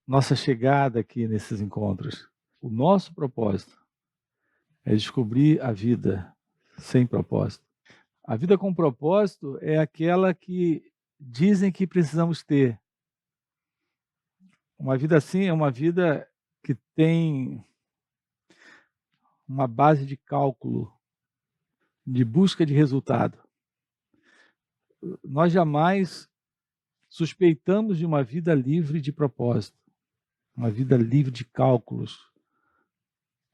nossa chegada aqui nesses encontros. O nosso propósito é descobrir a vida sem propósito. A vida com propósito é aquela que dizem que precisamos ter. Uma vida assim é uma vida que tem uma base de cálculo, de busca de resultado. Nós jamais suspeitamos de uma vida livre de propósito, uma vida livre de cálculos,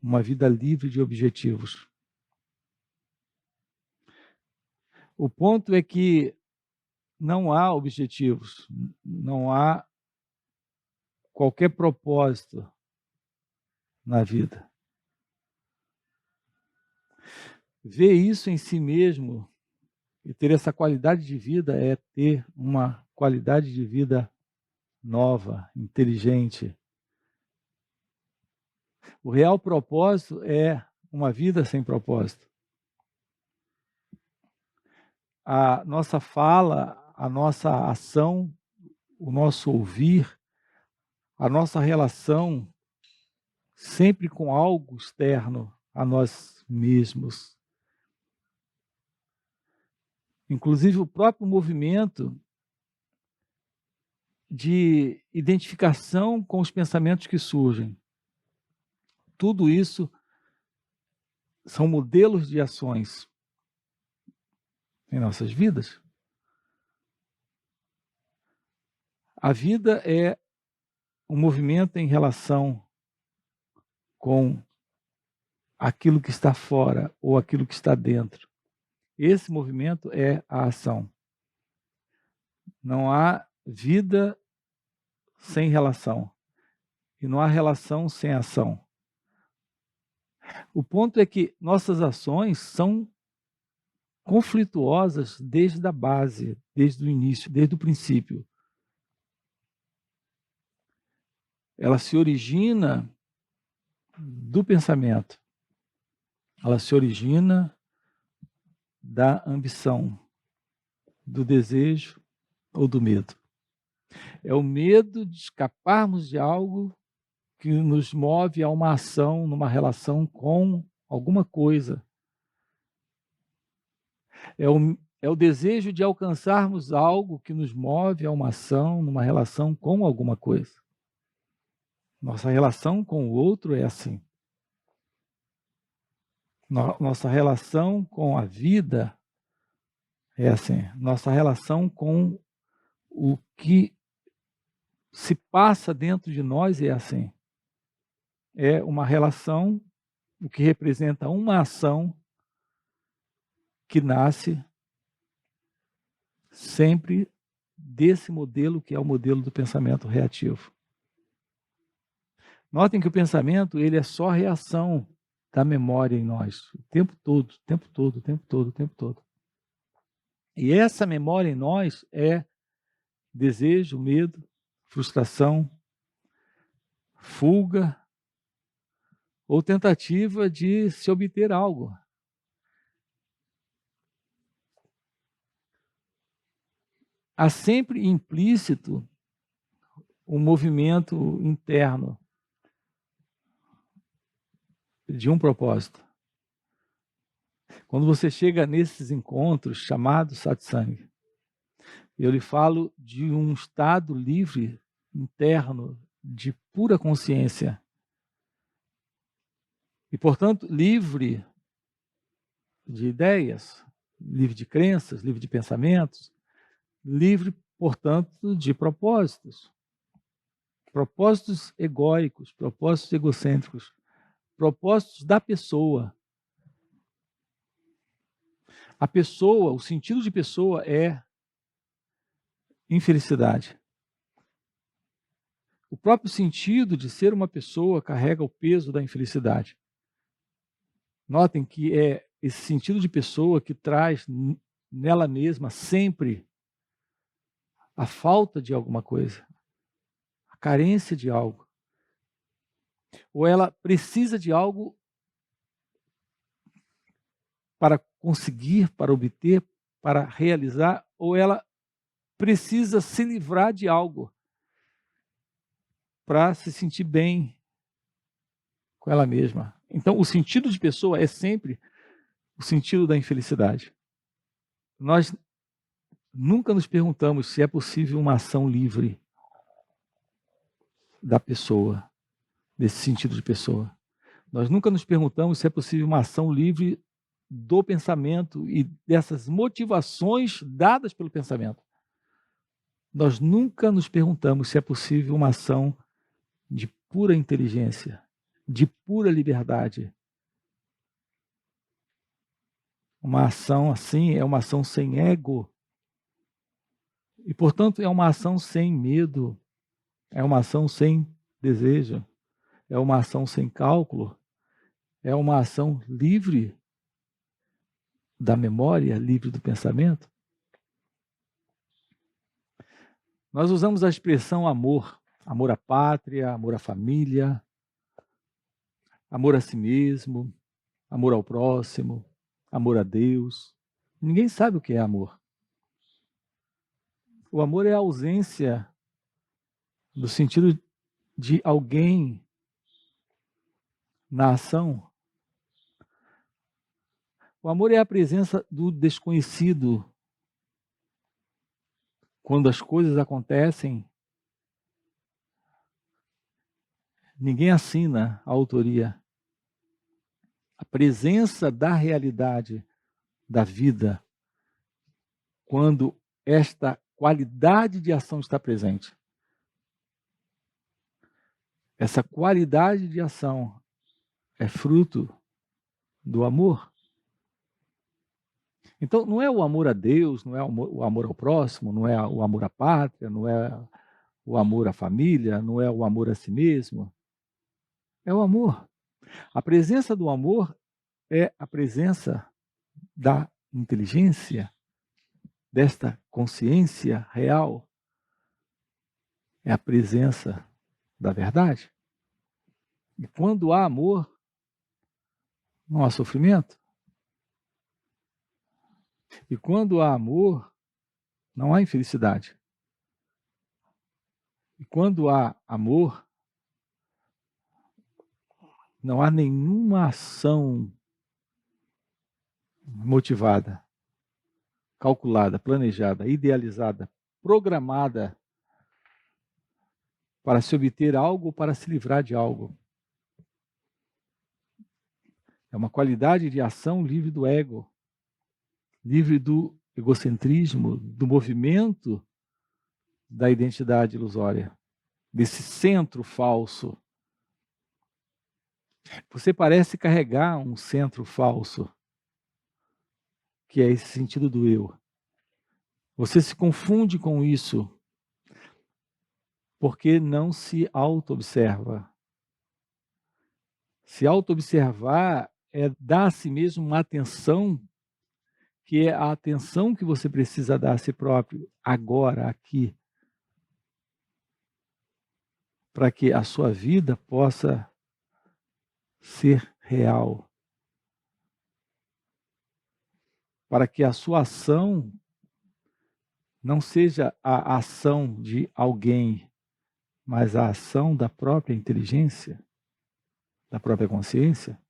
uma vida livre de objetivos. O ponto é que não há objetivos, não há qualquer propósito na vida. Ver isso em si mesmo e ter essa qualidade de vida é ter uma qualidade de vida nova, inteligente. O real propósito é uma vida sem propósito. A nossa fala, a nossa ação, o nosso ouvir, a nossa relação sempre com algo externo a nós mesmos. Inclusive o próprio movimento de identificação com os pensamentos que surgem. Tudo isso são modelos de ações em nossas vidas. A vida é um movimento em relação com aquilo que está fora ou aquilo que está dentro. Esse movimento é a ação. Não há vida sem relação. E não há relação sem ação. O ponto é que nossas ações são conflituosas desde a base, desde o início, desde o princípio. Ela se origina do pensamento. Ela se origina da ambição, do desejo ou do medo. É o medo de escaparmos de algo que nos move a uma ação, numa relação com alguma coisa. É o desejo de alcançarmos algo que nos move a uma ação, numa relação com alguma coisa. Nossa relação com o outro é assim. Nossa relação com a vida é assim. Nossa relação com o que se passa dentro de nós é assim. É uma relação, o que representa uma ação que nasce sempre desse modelo que é o modelo do pensamento reativo. Notem que o pensamento, ele é só reação da memória em nós, o tempo todo, o tempo todo, o tempo todo, o tempo todo. E essa memória em nós é desejo, medo, frustração, fuga ou tentativa de se obter algo. Há sempre implícito um movimento interno de um propósito. Quando você chega nesses encontros chamados satsang, eu lhe falo de um estado livre, interno, de pura consciência. E, portanto, livre de ideias, livre de crenças, livre de pensamentos, livre, portanto, de propósitos. Propósitos egóicos, propósitos egocêntricos, propósitos da pessoa. A pessoa, o sentido de pessoa é infelicidade. O próprio sentido de ser uma pessoa carrega o peso da infelicidade. Notem que é esse sentido de pessoa que traz nela mesma sempre a falta de alguma coisa, a carência de algo. Ou ela precisa de algo para conseguir, para obter, para realizar, ou ela precisa se livrar de algo. para se sentir bem com ela mesma. Então, o sentido de pessoa é sempre o sentido da infelicidade. Nós nunca nos perguntamos se é possível uma ação livre da pessoa, desse sentido de pessoa. Nós nunca nos perguntamos se é possível uma ação livre do pensamento e dessas motivações dadas pelo pensamento. Nós nunca nos perguntamos se é possível uma ação de pura inteligência, de pura liberdade. Uma ação assim é uma ação sem ego. E, portanto, é uma ação sem medo, é uma ação sem desejo, é uma ação sem cálculo, é uma ação livre da memória, livre do pensamento. Nós usamos a expressão amor, amor à pátria, amor à família, amor a si mesmo, amor ao próximo, amor a Deus. Ninguém sabe o que é amor. O amor é a ausência do sentido de alguém na ação. O amor é a presença do desconhecido. Quando as coisas acontecem, ninguém assina a autoria. A presença da realidade da vida, quando esta qualidade de ação está presente. Essa qualidade de ação é fruto do amor. Então, não é o amor a Deus, não é o amor ao próximo, não é o amor à pátria, não é o amor à família, não é o amor a si mesmo. É o amor. A presença do amor é a presença da inteligência, desta consciência real. É a presença da verdade. E quando há amor, não há sofrimento. E quando há amor, não há infelicidade. E quando há amor, não há nenhuma ação motivada, calculada, planejada, idealizada, programada para se obter algo ou para se livrar de algo. É uma qualidade de ação livre do ego, livre do egocentrismo, do movimento da identidade ilusória, desse centro falso. Você parece carregar um centro falso, que é esse sentido do eu. Você se confunde com isso, porque não se auto-observa. Se auto-observar é dar a si mesmo uma atenção, que é a atenção que você precisa dar a si próprio, agora, aqui, para que a sua vida possa ser real. Para que a sua ação não seja a ação de alguém, mas a ação da própria inteligência, da própria consciência,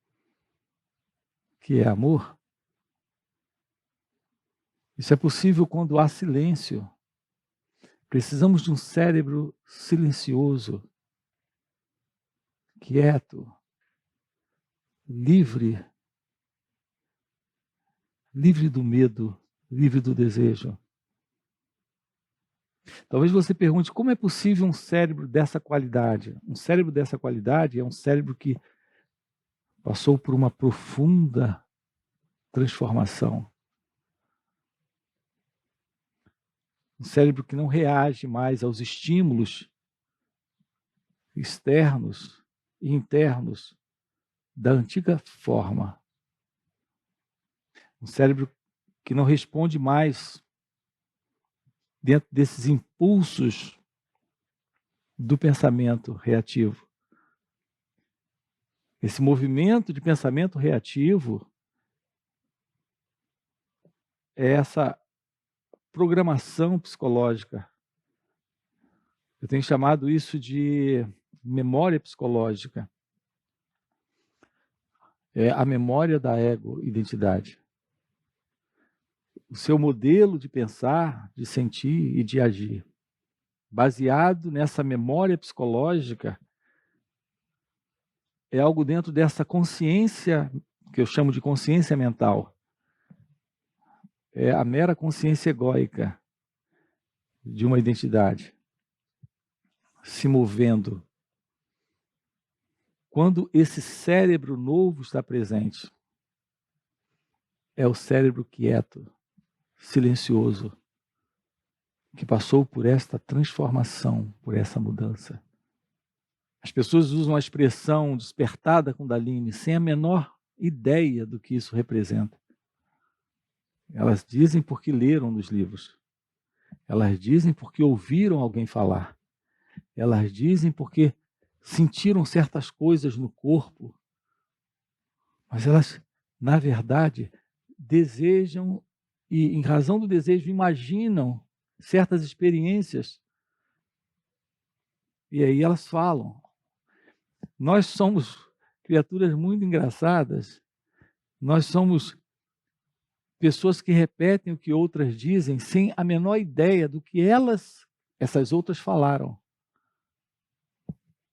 que é amor. Isso é possível quando há silêncio. Precisamos de um cérebro silencioso, quieto, livre do medo, livre do desejo. Talvez você pergunte como é possível um cérebro dessa qualidade. Um cérebro dessa qualidade é um cérebro que passou por uma profunda transformação. Um cérebro que não reage mais aos estímulos externos e internos da antiga forma. Um cérebro que não responde mais dentro desses impulsos do pensamento reativo. Esse movimento de pensamento reativo é essa programação psicológica. Eu tenho chamado isso de memória psicológica, é a memória da ego-identidade. O seu modelo de pensar, de sentir e de agir, baseado nessa memória psicológica, é algo dentro dessa consciência, que eu chamo de consciência mental. É a mera consciência egóica de uma identidade se movendo. Quando esse cérebro novo está presente, é o cérebro quieto, silencioso, que passou por esta transformação, por essa mudança. As pessoas usam a expressão despertar da Kundalini sem a menor ideia do que isso representa. Elas dizem porque leram nos livros. Elas dizem porque ouviram alguém falar. Elas dizem porque sentiram certas coisas no corpo. Mas elas, na verdade, desejam e, em razão do desejo, imaginam certas experiências. E aí elas falam. Nós somos criaturas muito engraçadas. Nós somos pessoas que repetem o que outras dizem sem a menor ideia do que essas outras falaram.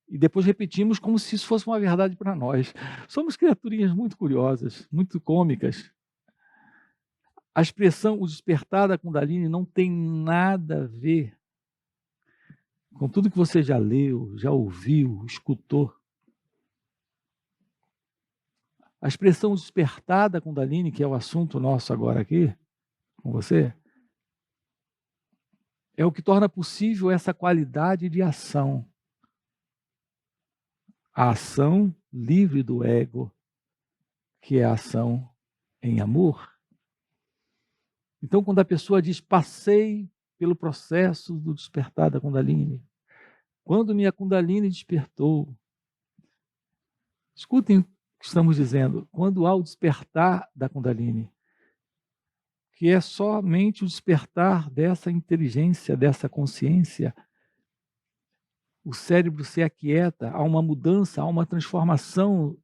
E depois repetimos como se isso fosse uma verdade para nós. Somos criaturinhas muito curiosas, muito cômicas. A expressão o despertar da Kundalini não tem nada a ver com tudo que você já leu, já ouviu, escutou. A expressão despertar da Kundalini, que é o assunto nosso agora aqui, com você, é o que torna possível essa qualidade de ação. A ação livre do ego, que é a ação em amor. Então, quando a pessoa diz, passei pelo processo do despertar da Kundalini, quando minha Kundalini despertou, escutem o que estamos dizendo, quando há o despertar da Kundalini, que é somente o despertar dessa inteligência, dessa consciência, o cérebro se aquieta, há uma mudança, há uma transformação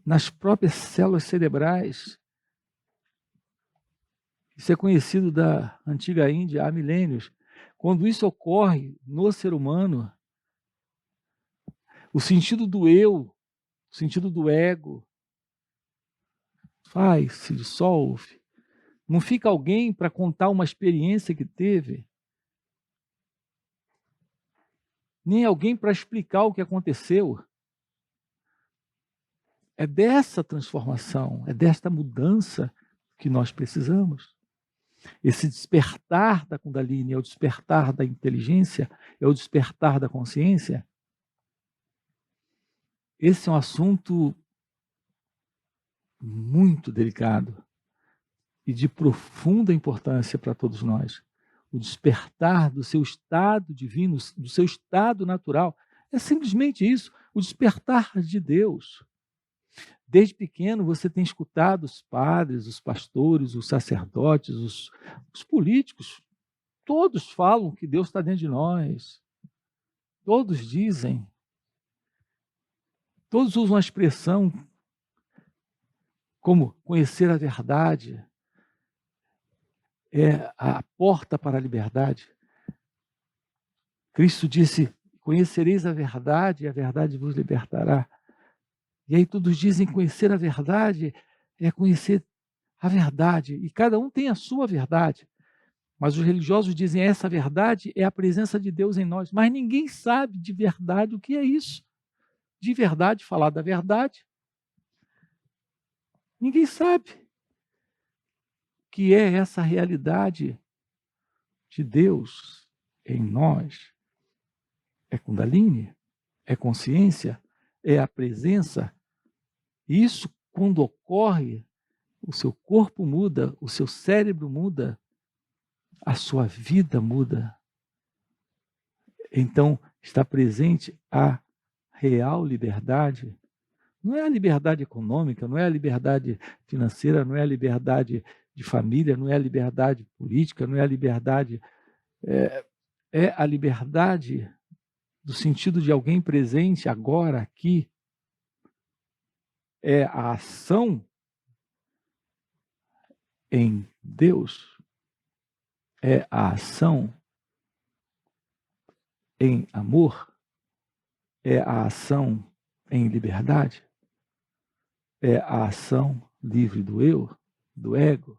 nas próprias células cerebrais. Isso é conhecido da antiga Índia há milênios. Quando isso ocorre no ser humano, o sentido do eu, o sentido do ego, se dissolve. Não fica alguém para contar uma experiência que teve, nem alguém para explicar o que aconteceu. É dessa transformação, é desta mudança que nós precisamos. Esse despertar da Kundalini é o despertar da inteligência, é o despertar da consciência. Esse é um assunto muito delicado e de profunda importância para todos nós. O despertar do seu estado divino, do seu estado natural, é simplesmente isso, o despertar de Deus. Desde pequeno você tem escutado os padres, os pastores, os sacerdotes, os políticos, todos falam que Deus está dentro de nós. Todos dizem. Todos usam a expressão como conhecer a verdade é a porta para a liberdade. Cristo disse, conhecereis a verdade e a verdade vos libertará. E aí todos dizem conhecer a verdade é conhecer a verdade. E cada um tem a sua verdade. Mas os religiosos dizem essa verdade é a presença de Deus em nós. Mas ninguém sabe de verdade o que é isso. De verdade, falar da verdade. Ninguém sabe o que é essa realidade de Deus em nós. É Kundalini, é consciência, é a presença. Isso, quando ocorre, o seu corpo muda, o seu cérebro muda, a sua vida muda. Então, está presente a real liberdade. Não é a liberdade econômica, não é a liberdade financeira, não é a liberdade de família, não é a liberdade política, não é a liberdade... É a liberdade do sentido de alguém presente agora, aqui, é a ação em Deus, é a ação em amor, é a ação em liberdade, é a ação livre do eu, do ego.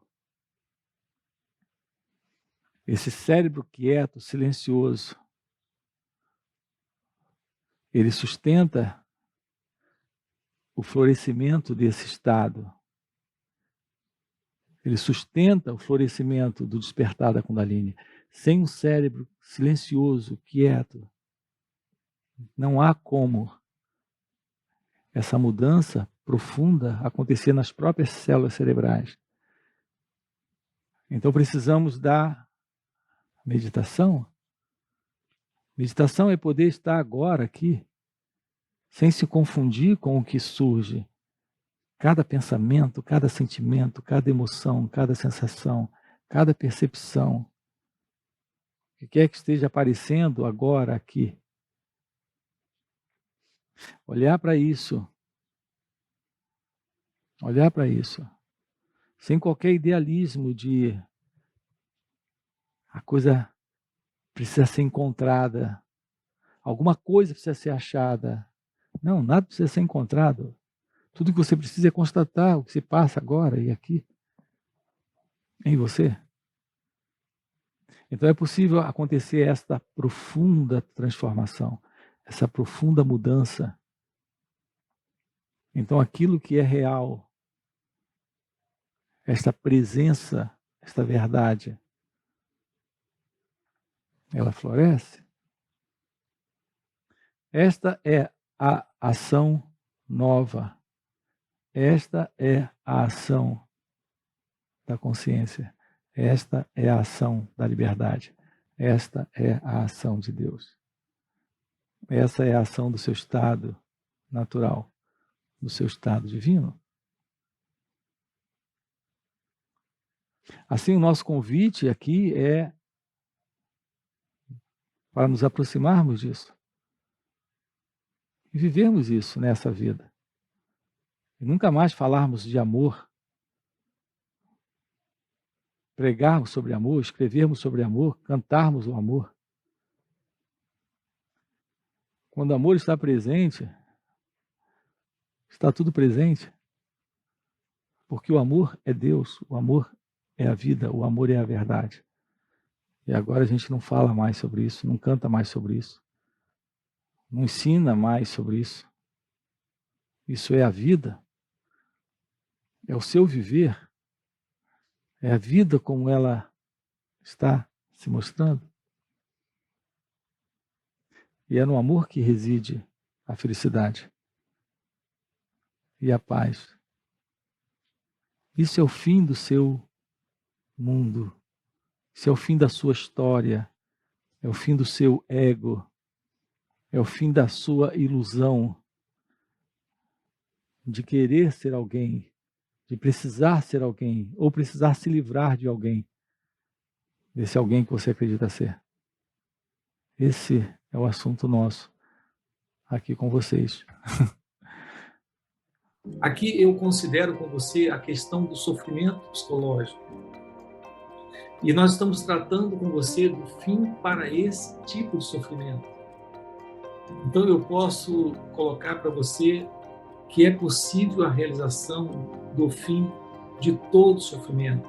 Esse cérebro quieto, silencioso, ele sustenta o florescimento desse estado. Ele sustenta o florescimento do despertar da Kundalini. Sem um cérebro silencioso, quieto, não há como essa mudança profunda acontecer nas próprias células cerebrais. Então precisamos da meditação. Meditação é poder estar agora aqui, sem se confundir com o que surge. Cada pensamento, cada sentimento, cada emoção, cada sensação, cada percepção, o que quer que esteja aparecendo agora aqui. Olhar para isso, sem qualquer idealismo de a coisa precisa ser encontrada, alguma coisa precisa ser achada. Não, nada precisa ser encontrado. Tudo que você precisa é constatar o que se passa agora e aqui, em você. Então é possível acontecer esta profunda transformação, essa profunda mudança. Então aquilo que é real, esta presença, esta verdade, ela floresce. Esta é a ação nova. Esta é a ação da consciência. Esta é a ação da liberdade. Esta é a ação de Deus. Essa é a ação do seu estado natural, do seu estado divino. Assim, o nosso convite aqui é para nos aproximarmos disso e vivermos isso nessa vida. E nunca mais falarmos de amor, pregarmos sobre amor, escrevermos sobre amor, cantarmos o amor. Quando o amor está presente, está tudo presente. Porque o amor é Deus, o amor é a vida, o amor é a verdade. E agora a gente não fala mais sobre isso, não canta mais sobre isso, não ensina mais sobre isso. Isso é a vida, é o seu viver, é a vida como ela está se mostrando. E é no amor que reside a felicidade e a paz. Isso é o fim do seu mundo, isso é o fim da sua história, é o fim do seu ego, é o fim da sua ilusão de querer ser alguém, de precisar ser alguém, ou precisar se livrar de alguém, desse alguém que você acredita ser. Esse é o assunto nosso, aqui com vocês. Aqui eu considero com você a questão do sofrimento psicológico. E nós estamos tratando com você do fim para esse tipo de sofrimento. Então eu posso colocar para você que é possível a realização do fim de todo sofrimento.